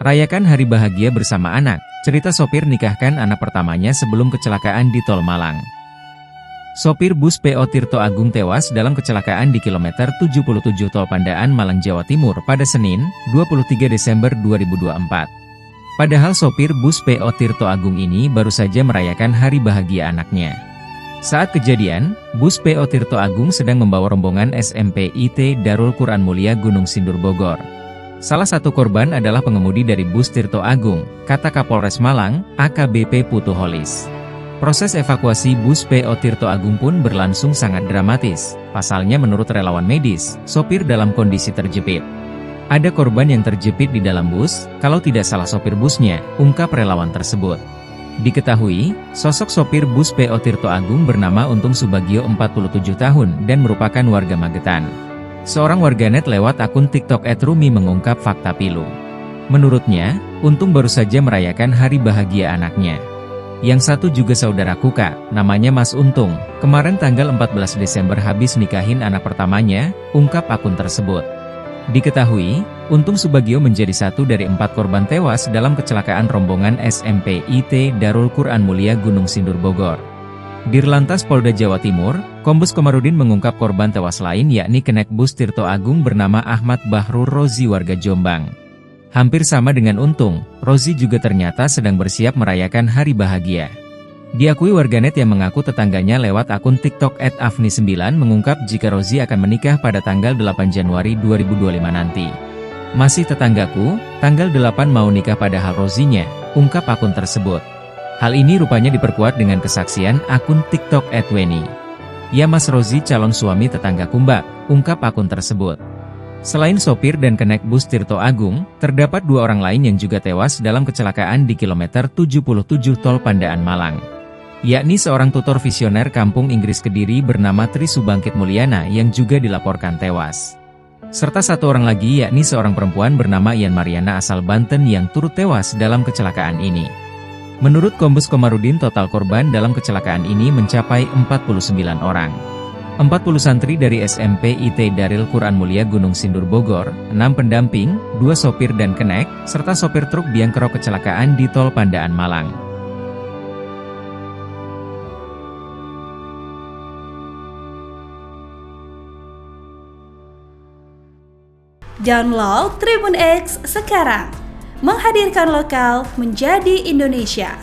Rayakan hari bahagia bersama anak. Cerita sopir nikahkan anak pertamanya sebelum kecelakaan di Tol Malang. Sopir bus PO Tirto Agung tewas dalam kecelakaan di kilometer 77 Tol Pandaan Malang, Jawa Timur pada Senin, 23 Desember 2024. Padahal sopir bus PO Tirto Agung ini baru saja merayakan hari bahagia anaknya. Saat kejadian, bus PO Tirto Agung sedang membawa rombongan SMP IT Darul Quran Mulia Gunung Sindur Bogor. Salah satu korban adalah pengemudi dari bus Tirto Agung, kata Kapolres Malang, AKBP Putu Holis. Proses evakuasi bus PO Tirto Agung pun berlangsung sangat dramatis. Pasalnya menurut relawan medis, sopir dalam kondisi terjepit. Ada korban yang terjepit di dalam bus, kalau tidak salah sopir busnya, ungkap relawan tersebut. Diketahui, sosok sopir bus PO Tirto Agung bernama Untung Subagio 47 tahun dan merupakan warga Magetan. Seorang warganet lewat akun TikTok @rumi mengungkap fakta pilu. Menurutnya, Untung baru saja merayakan hari bahagia anaknya. Yang satu juga saudaraku kak, namanya Mas Untung, kemarin tanggal 14 Desember habis nikahin anak pertamanya, ungkap akun tersebut. Diketahui, Untung Subagio menjadi satu dari 4 korban tewas dalam kecelakaan rombongan SMP IT Darul Quran Mulia Gunung Sindur Bogor. Dirlantas Polda Jawa Timur, Kombes Komarudin mengungkap korban tewas lain yakni kenek bus Tirto Agung bernama Ahmad Bahrul Rozi warga Jombang. Hampir sama dengan Untung, Rozi juga ternyata sedang bersiap merayakan hari bahagia. Diakui warganet yang mengaku tetangganya lewat akun TikTok @afni9 mengungkap jika Rozi akan menikah pada tanggal 8 Januari 2025 nanti. Masih tetanggaku, tanggal 8 mau nikah padahal Rozinya, ungkap akun tersebut. Hal ini rupanya diperkuat dengan kesaksian akun TikTok @weni. Ya Mas Rozi calon suami tetanggaku mbak, ungkap akun tersebut. Selain sopir dan kenek bus Tirto Agung, terdapat 2 orang lain yang juga tewas dalam kecelakaan di kilometer 77 Tol Pandaan Malang. Yakni seorang tutor visioner kampung Inggris Kediri bernama Tri Subangkit Mulyana yang juga dilaporkan tewas. Serta 1 orang lagi yakni seorang perempuan bernama Ian Mariana asal Banten yang turut tewas dalam kecelakaan ini. Menurut Kombes Komarudin total korban dalam kecelakaan ini mencapai 49 orang. 40 santri dari SMP IT Darul Quran Mulia Gunung Sindur Bogor, 6 pendamping, 2 sopir dan kenek, serta sopir truk biang kerok kecelakaan di Tol Pandaan Malang. Download Tribun X sekarang, menghadirkan lokal menjadi Indonesia.